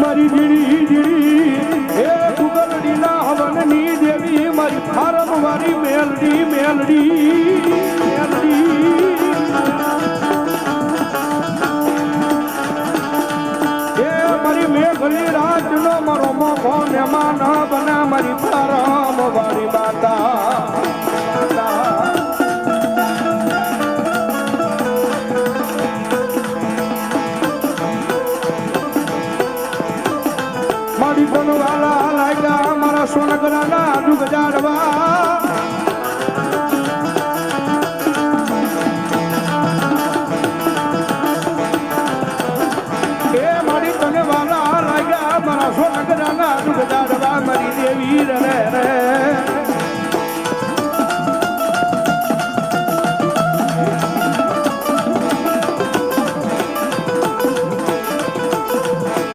મારી GD GD એ ગુગલડી ના હવનની દેવી મારી ફારમ વાળી મેલડી મેલડી એ મારી મેઘલી રાજનો મારો મોખો ને માન બના મારી ફારમ વાળી માતા મારી બનવાલા લાગ્યા મારા સોનગરાના દુગ જાડવા એ મારી બનવાલા લાગ્યા મારા સોનગરાના દુગ જાડવા